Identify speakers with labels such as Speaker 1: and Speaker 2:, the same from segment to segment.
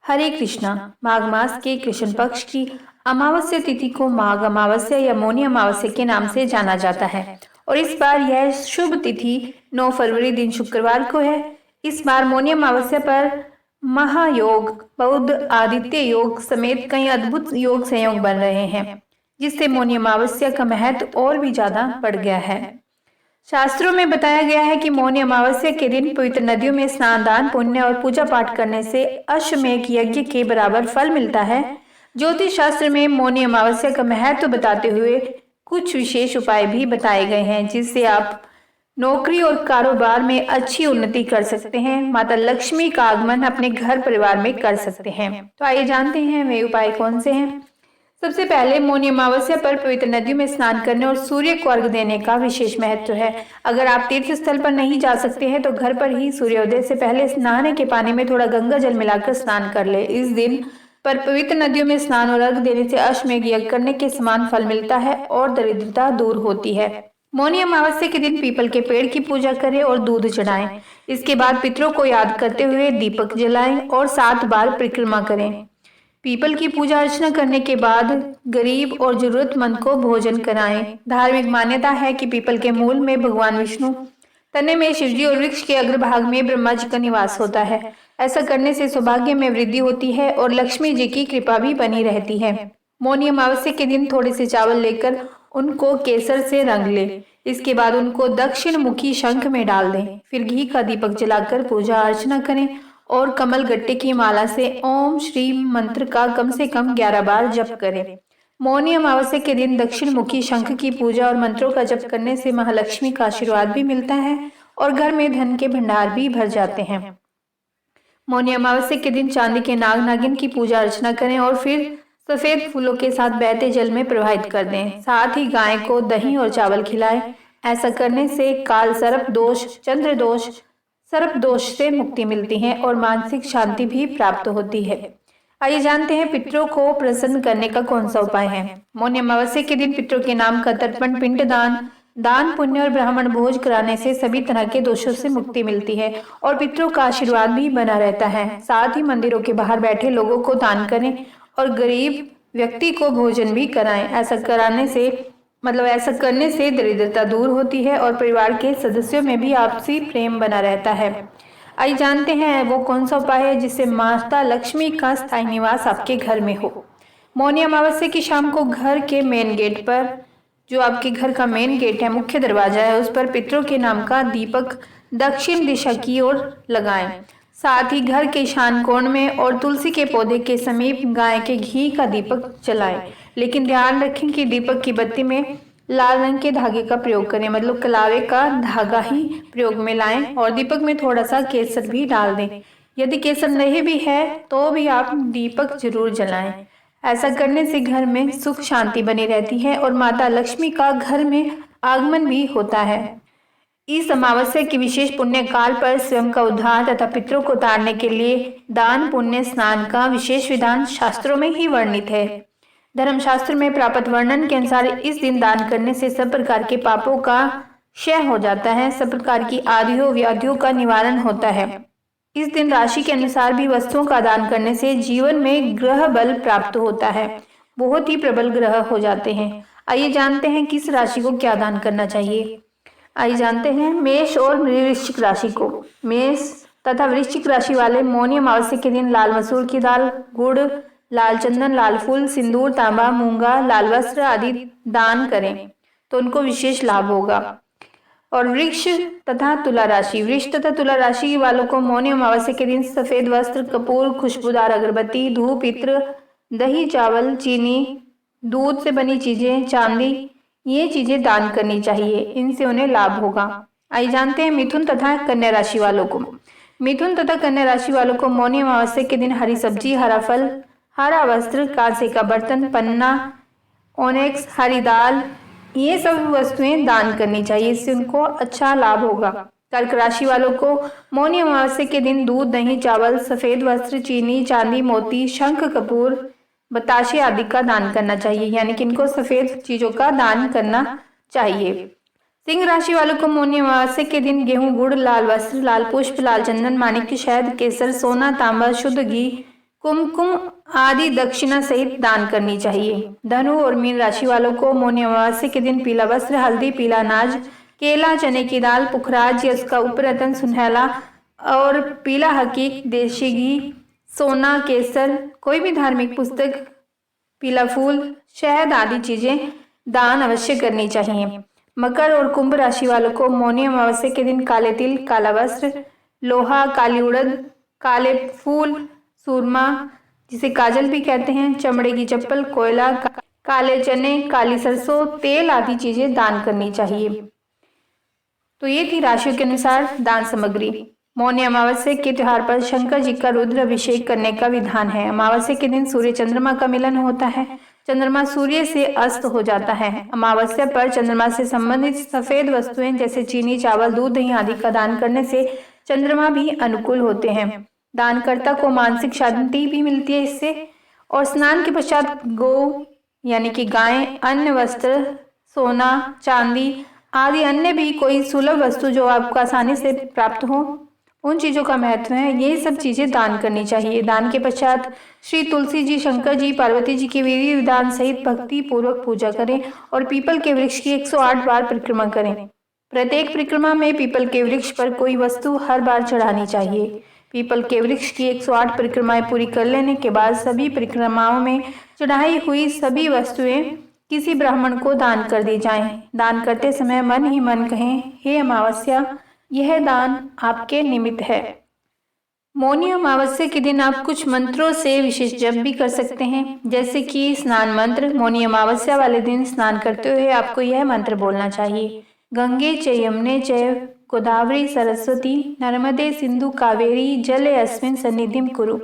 Speaker 1: हरे कृष्णा। माघ मास के कृष्ण पक्ष की अमावस्या तिथि को माघ अमावस्या या मौनी अमावस्या के नाम से जाना जाता है और इस बार यह शुभ तिथि 9 फरवरी दिन शुक्रवार को है। इस बार मौनी अमावस्या पर महायोग, बौद्ध आदित्य योग समेत कई अद्भुत योग संयोग बन रहे हैं, जिससे मौनी अमावस्या का महत्व और भी ज्यादा बढ़ गया है। शास्त्रों में बताया गया है कि मौनी अमावस्या के दिन पवित्र नदियों में स्नान, दान पुण्य और पूजा पाठ करने से अश्वमेध यज्ञ के बराबर फल मिलता है। ज्योतिष शास्त्र में मौनी अमावस्या का महत्व बताते हुए कुछ विशेष उपाय भी बताए गए हैं, जिससे आप नौकरी और कारोबार में अच्छी उन्नति कर सकते हैं। माता लक्ष्मी का आगमन अपने घर परिवार में कर सकते हैं। तो आइए जानते हैं वे उपाय कौन से हैं। सबसे पहले मौनी अमावस्या पर पवित्र नदियों में स्नान करने और सूर्य को अर्घ्य देने का विशेष महत्व है। अगर आप तीर्थ स्थल पर नहीं जा सकते हैं तो घर पर ही सूर्योदय से पहले नहाने के पानी में थोड़ा गंगा जल मिलाकर स्नान कर ले। इस दिन पर पवित्र नदियों में स्नान और अर्घ्य देने से अश्वमेध यज्ञ करने के समान फल मिलता है और दरिद्रता दूर होती है। मौनी अमावस्या के दिन पीपल के पेड़ की पूजा करें और दूध चढ़ाएं। इसके बाद पितरों को याद करते हुए दीपक जलाएं और 7 बार परिक्रमा करें। पीपल की पूजा अर्चना करने के बाद गरीब और जरूरतमंद को भोजन कराएं। धार्मिक मान्यता है कि पीपल के मूल में भगवान विष्णु, तने में शिवजी और वृक्ष के अग्रभाग में ब्रह्मा जी का निवास होता है। ऐसा करने से सौभाग्य में वृद्धि होती है और लक्ष्मी जी की कृपा भी बनी रहती है। मौनी अमावस्या के दिन थोड़े से चावल लेकर उनको केसर से रंग ले। इसके बाद उनको दक्षिण मुखी शंख में डाल दें। फिर घी का दीपक जलाकर पूजा अर्चना करें और कमल गट्टे की माला से ओम श्री मंत्र का कम से कम 11 बार जप करें। मौनी अमावस्या के दिन दक्षिण मुखी शंख की पूजा और मंत्रों का जप करने से महालक्ष्मी का आशीर्वाद भी मिलता है और घर में धन के भंडार भी भर जाते हैं। मौनी अमावस्या के दिन चांदी के नाग नागिन की पूजा अर्चना करें और फिर सफेद फूलों के साथ बहते जल में प्रवाहित कर दें। साथ ही गाय को दही और चावल खिलाएं। ऐसा करने से काल सर्प दोष, चंद्र दोष, सर्प दोष से मुक्ति मिलती है और मानसिक शांति भी प्राप्त होती है। आइए जानते हैं पितरों को प्रसन्न करने का कौन सा उपाय है। मौनी अमावस्या के दिन पितरों के नाम का तर्पण, पिंडदान, दान पुण्य और ब्राह्मण भोज कराने से सभी तरह के दोषों से मुक्ति मिलती है और पितरों का आशीर्वाद भी बना रहता है। साथ ही मंदिरों के बाहर बैठे लोगों को दान करें और गरीब व्यक्ति को भोजन भी कराएं। ऐसा करने से दरिद्रता दूर होती है और परिवार के सदस्यों में भी आपसी प्रेम बना रहता है। आइए जानते हैं वो कौन सा उपाय है जिससे माता लक्ष्मी का स्थायी निवास आपके घर में हो। मौनी अमावस्या की शाम को घर के मेन गेट पर, जो आपके घर का मेन गेट है, मुख्य दरवाजा है, उस पर पितरों के नाम का दीपक दक्षिण दिशा की ओर लगाएं। साथ ही घर के ईशान कोण में और तुलसी के पौधे के समीप गाय के घी का दीपक जलाएं। लेकिन ध्यान रखें कि दीपक की बत्ती में लाल रंग के धागे का प्रयोग करें, मतलब कलावे का धागा ही प्रयोग में लाएं और दीपक में थोड़ा सा केसर भी डाल दें। यदि केसर नहीं भी है तो भी आप दीपक जरूर जलाएं। ऐसा करने से घर में सुख शांति बनी रहती है और माता लक्ष्मी का घर में आगमन भी होता है। इस अमावस्या की विशेष पुण्य काल पर स्वयं का उद्धार तथा पितरों को तारने के लिए दान पुण्य स्नान का विशेष विधान शास्त्रों में ही वर्णित है। धर्मशास्त्र में प्राप्त वर्णन के अनुसार इस दिन दान करने से सब प्रकार के पापों का क्षय हो जाता है, सब प्रकार की आदियों व्याधियों का निवारण होता है। इस दिन राशि के अनुसार भी वस्तुओं का दान करने से जीवन में ग्रह बल प्राप्त होता है, बहुत ही प्रबल ग्रह हो जाते हैं। आइए जानते हैं किस राशि को क्या दान करना चाहिए। आइए जानते हैं मेष और वृश्चिक राशि को। मेष तथा वृश्चिक राशि वाले मौनी अमावस्या के दिन लाल मसूर की दाल, गुड़, लाल चंदन, लाल फूल, सिंदूर, तांबा, मूंगा, लाल वस्त्र आदि दान करें तो उनको विशेष लाभ होगा। और वृक्ष तथा तुला राशि वालों को मौनी अमावस्या के दिन सफेद वस्त्र, कपूर, खुशबूदार अगरबत्ती, धूप, इत्र, दही, चावल, चीनी, दूध से बनी चीजें, चांदी, ये चीजें दान करनी चाहिए, इनसे उन्हें लाभ होगा। आइए जानते हैं मिथुन तथा कन्या राशि वालों को। मिथुन तथा कन्या राशि वालों को मौनी अमावस्या के दिन हरी सब्जी, हरा फल, हरा वस्त्र, कांसे का बर्तन, पन्ना, ओनेक्स, हरी दाल, ये सब वस्तुएं दान करनी चाहिए, इससे उनको अच्छा लाभ होगा। कर्क राशि वालों को मौनी अमावस्या के दिन दूध, दही, चावल, सफेद वस्त्र, चीनी, चांदी, मोती, शंख, कपूर, बताशे आदि का दान करना चाहिए, यानी कि इनको सफेद चीजों का दान करना चाहिए। सिंह राशि वालों को मौनी अमावस्या के दिन गेहूं, गुड़, लाल वस्त्र, लाल पुष्प, लाल चंदन, माणिक्य, शहद, केसर, सोना, तांबा, शुद्ध घी, कुमकुम आदि दक्षिणा सहित दान करनी चाहिए। धनु और मीन राशि वालों को मौनी अमावस्या के दिन पीला वस्त्र, हल्दी, पीला अनाज, केला, चने की दाल, पुखराज या उसका उपरतन, सुनहला और पीला हकीक, देशी घी, सोना, केसर, कोई भी धार्मिक पुस्तक, पीला फूल, शहद आदि चीजें दान अवश्य करनी चाहिए। मकर और कुंभ राशि वालों को मौनी अमावस्या के दिन काले तिल, काला वस्त्र, लोहा, काली उड़द, काले फूल, सूरमा जिसे काजल भी कहते हैं, चमड़े की चप्पल, कोयला, काले चने, काली सरसों, तेल आदि चीजें दान करनी चाहिए। तो ये थी राशियों के अनुसार दान सामग्री। मौनी अमावस्या के त्योहार पर शंकर जी का रुद्र अभिषेक करने का विधान है। अमावस्या के दिन सूर्य चंद्रमा का मिलन होता है। चंद्रमा सूर्य से अस्त हो जाता है। अमावस्या पर चंद्रमा से संबंधित सफेद वस्तुएं जैसे चीनी, चावल, दूध, दही आदि का दान करने से चंद्रमा भी अनुकूल होते हैं। दानकर्ता को मानसिक शांति भी मिलती है इससे। और स्नान के पश्चात गौ यानी कि गाय, अन्न, वस्त्र, सोना, चांदी आदि अन्य भी कोई सुलभ वस्तु जो आपको आसानी से प्राप्त हो, उन चीजों का महत्व है। ये सब चीजें दान करनी चाहिए। दान के पश्चात श्री तुलसी जी, शंकर जी, पार्वती जी की विधि विधान सहित भक्ति पूर्वक पूजा करें और पीपल के वृक्ष की 108 बार परिक्रमा करें। प्रत्येक परिक्रमा में पीपल के वृक्ष पर कोई वस्तु हर बार चढ़ानी चाहिए। पीपल के वृक्ष की 108 परिक्रमाएं पूरी कर लेने के बाद सभी परिक्रमाओं में चढ़ाई हुई सभी वस्तुएं किसी ब्राह्मण को दान कर दी जाएं। दान करते समय मन ही मन कहें, हे अमावस्या, यह दान आपके निमित्त है। मौनी अमावस्या के दिन आप कुछ मंत्रों से विशेष जप भी कर सकते हैं, जैसे कि स्नान मंत्र। मौनी अमावस्या वाले दिन स्नान करते हुए आपको यह मंत्र बोलना चाहिए, गंगे च यमुने च गोदावरी सरस्वती नर्मदे सिंधु कावेरी जले अस्मिन् सन्निधिं कुरु।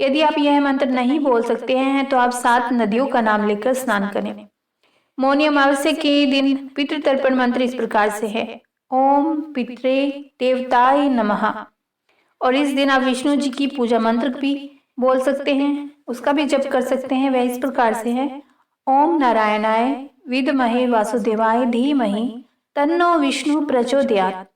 Speaker 1: यदि आप यह मंत्र नहीं बोल सकते हैं तो आप 7 नदियों का नाम लेकर स्नान करें। मौनी अमावस्या के दिन पितृतर्पण मंत्र इस प्रकार से है, ओम पित्रे देवताय नमः। और इस दिन आप विष्णु जी की पूजा मंत्र भी बोल सकते हैं, उसका भी जप कर सकते हैं। वह इस प्रकार से है, ओम नारायणाय विद्महे वासुदेवाय धीमहि तन्नो विष्णु प्रचोदयात्।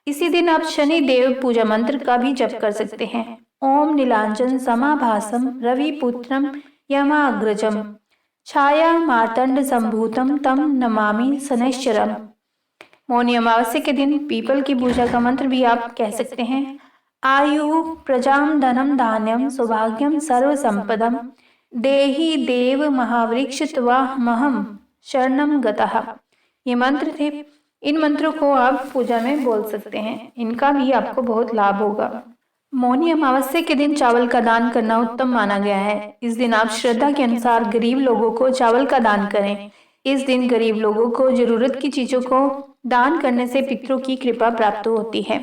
Speaker 1: इसी दिन आप शनि देव पूजा मंत्र का भी जप कर सकते हैं, ओम नीलांजन समाभासम रविपुत्रम यमाग्रजम छाया मार्तंड संभूतम तम नमामि शनैश्चरम। मौनी अमावस्या के दिन पीपल की पूजा का मंत्र भी आप कह सकते हैं, आयु प्रजाम धनम धान्यम सौभाग्यम सर्व संपदम देहि देव महावृक्ष त्वाहमहम शरणम गतः। ये मंत्र थे। इन मंत्रों को आप पूजा में बोल सकते हैं, इनका भी आपको बहुत लाभ होगा। मौनी अमावस्या के दिन चावल का दान करना उत्तम माना गया है। इस दिन आप श्रद्धा के अनुसार गरीब लोगों को चावल का दान करें। इस दिन गरीब लोगों को जरूरत की चीजों को दान करने से पितरों की कृपा प्राप्त होती है।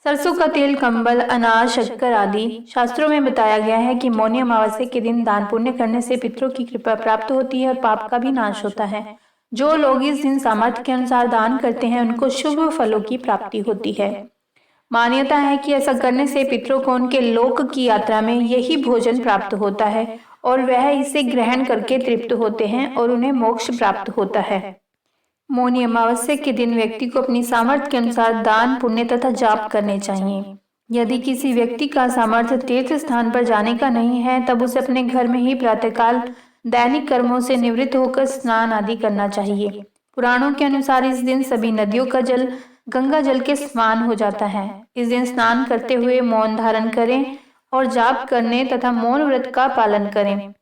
Speaker 1: सरसों का तेल, कंबल, अनाज, शक्कर आदि शास्त्रों में बताया गया है कि मौनी अमावस्या के दिन दान पुण्य करने से पितरों की कृपा प्राप्त होती है और पाप का भी नाश होता है। जो लोग इस दिन सामर्थ्य के अनुसार दान करते हैं उनको शुभ फलों की प्राप्ति होती है। मान्यता है कि ऐसा करने से पितरों को उनके लोक की यात्रा में यही भोजन प्राप्त होता है और वह इसे ग्रहण करके तृप्त होते हैं और उन्हें मोक्ष प्राप्त होता है। मौनी अमावस्या के दिन व्यक्ति को अपनी सामर्थ्य के अनुसार दान, पुण्य तथा जाप करने चाहिए। यदि किसी व्यक्ति का सामर्थ्य तीर्थ स्थान पर जाने का नहीं है तब उसे अपने घर में ही प्रातःकाल दैनिक कर्मों से निवृत्त होकर स्नान आदि करना चाहिए। पुराणों के अनुसार इस दिन सभी नदियों का जल गंगा जल के समान हो जाता है। इस दिन स्नान करते हुए मौन धारण करें और जाप करने तथा मौन व्रत का पालन करें।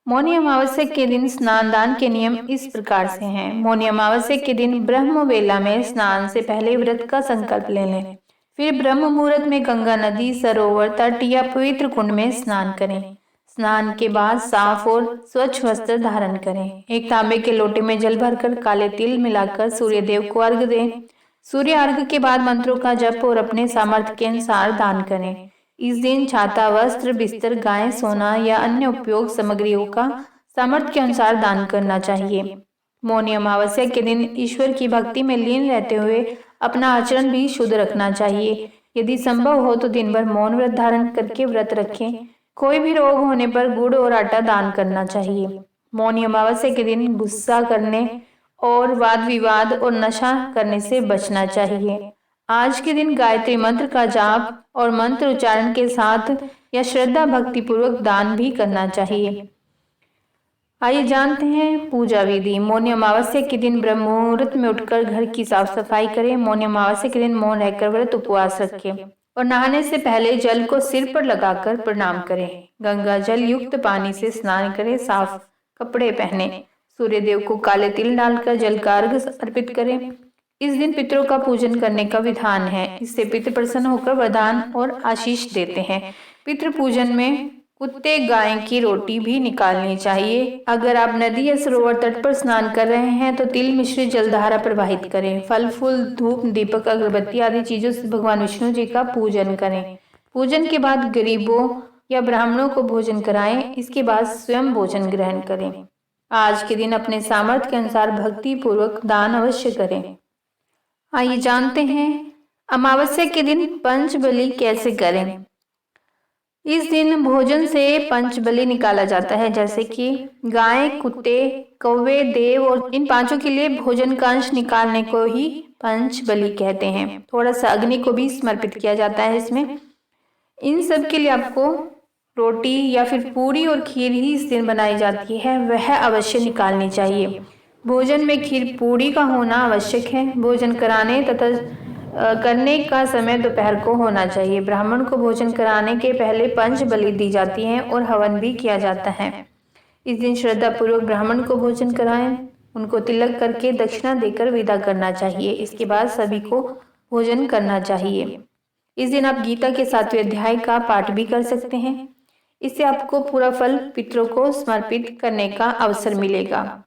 Speaker 1: मौनी अमावस्या के दिन स्नान दान के नियम इस प्रकार से हैं। मौनी अमावस्या के दिन ब्रह्म वेला में स्नान से पहले व्रत का संकल्प ले लें। फिर ब्रह्म मुहूर्त में गंगा नदी, सरोवर, तट या पवित्र कुंड में स्नान करें। स्नान के बाद साफ और स्वच्छ वस्त्र धारण करें। एक तांबे के लोटे में जल भरकर काले तिल मिलाकर सूर्य देव को अर्घ दें। सूर्य अर्घ के बाद मंत्रों का जप और अपने सामर्थ्य के अनुसार दान करें। इस दिन छाता, वस्त्र, बिस्तर, गाय, सोना या अन्य उपयोग सामग्रियों का सामर्थ्य के अनुसार दान करना चाहिए। मौनी अमावस्या के दिन ईश्वर की भक्ति में लीन रहते हुए अपना आचरण भी शुद्ध रखना चाहिए। यदि संभव हो तो दिन भर मौन व्रत धारण करके व्रत रखें। कोई भी रोग होने पर गुड़ और आटा दान करना चाहिए। मौनी अमावस्या के दिन गुस्सा करने और वाद विवाद और नशा करने से बचना चाहिए। आज के दिन गायत्री मंत्र का जाप और मंत्र उच्चारण के साथ या श्रद्धा भक्ति पूर्वक दान भी करना चाहिए। आइए जानते हैं पूजा विधि। मौनी अमावस्या के दिन ब्रह्म मुहूर्त में उठकर घर की साफ सफाई करें। मौनी अमावस्या के दिन मौन रहकर व्रत उपवास रखें और नहाने से पहले जल को सिर पर लगाकर प्रणाम करें। गंगा जल युक्त पानी से स्नान करें। साफ कपड़े पहने। सूर्य देव को काले तिल डालकर जल का अर्घ अर्पित करें। इस दिन पितरों का पूजन करने का विधान है। इससे पितृ प्रसन्न होकर वरदान और आशीष देते हैं। पितृ पूजन में कुत्ते गाय की रोटी भी निकालनी चाहिए। अगर आप नदी या सरोवर तट पर स्नान कर रहे हैं तो तिल मिश्रित जलधारा प्रवाहित करें। फल फूल धूप दीपक अगरबत्ती आदि चीजों से भगवान विष्णु जी का पूजन करें। पूजन के बाद गरीबों या ब्राह्मणों को भोजन कराएं। इसके बाद स्वयं भोजन ग्रहण करें। आज के दिन अपने सामर्थ्य के अनुसार भक्ति पूर्वक दान अवश्य करें। आइए जानते हैं अमावस्या के दिन पंचबली कैसे करें। इस दिन भोजन से पंचबली निकाला जाता है, जैसे कि गाय, कुत्ते, कौवे, देव और इन पांचों के लिए भोजन का अंश निकालने को ही पंचबली कहते हैं। थोड़ा सा अग्नि को भी समर्पित किया जाता है इसमें। इन सब के लिए आपको रोटी या फिर पूरी और खीर ही इस दिन बनाई जाती है, वह अवश्य निकालनी चाहिए। भोजन में खीर पूरी का होना आवश्यक है। भोजन कराने तथा करने का समय दोपहर को होना चाहिए। ब्राह्मण को भोजन कराने के पहले पंच बलि दी जाती है और हवन भी किया जाता है। इस दिन श्रद्धा पूर्वक ब्राह्मण को भोजन कराएं। उनको तिलक करके दक्षिणा देकर विदा करना चाहिए। इसके बाद सभी को भोजन करना चाहिए। इस दिन आप गीता के 7वें अध्याय का पाठ भी कर सकते हैं। इससे आपको पूरा फल पितरों को समर्पित करने का अवसर मिलेगा।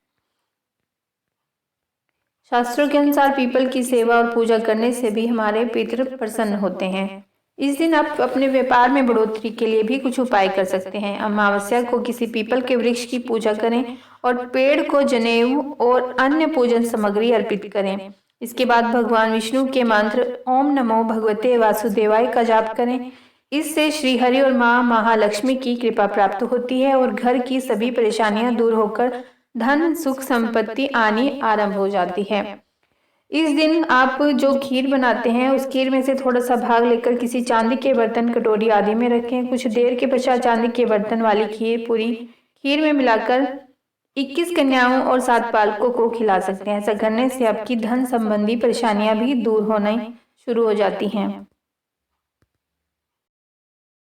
Speaker 1: शास्त्रों के अनुसार पीपल की सेवा और पूजा करने से भी हमारे पितृ प्रसन्न होते हैं। इस दिन आप अपने व्यापार में बढ़ोतरी के लिए भी कुछ उपाय कर सकते हैं। अमावस्या को किसी पीपल के वृक्ष की पूजा करें और पेड़ को जनेऊ और अन्य पूजन सामग्री अर्पित करें। इसके बाद भगवान विष्णु के मंत्र ओम नमो भगवते वासुदेवाय का जाप करें। इससे श्री हरि और माँ महालक्ष्मी की कृपा प्राप्त होती है और घर की सभी परेशानियां दूर होकर धन सुख संपत्ति आनी आरंभ हो जाती है। इस दिन आप जो खीर बनाते हैं उस खीर में से थोड़ा सा भाग लेकर किसी चांदी के बर्तन, कटोरी आदि में रखें। कुछ देर के पश्चात चांदी के बर्तन वाली खीर पूरी खीर में मिलाकर 21 कन्याओं और 7 बालकों को खिला सकते हैं। ऐसा करने से आपकी धन संबंधी परेशानियां भी दूर होना शुरू हो जाती हैं।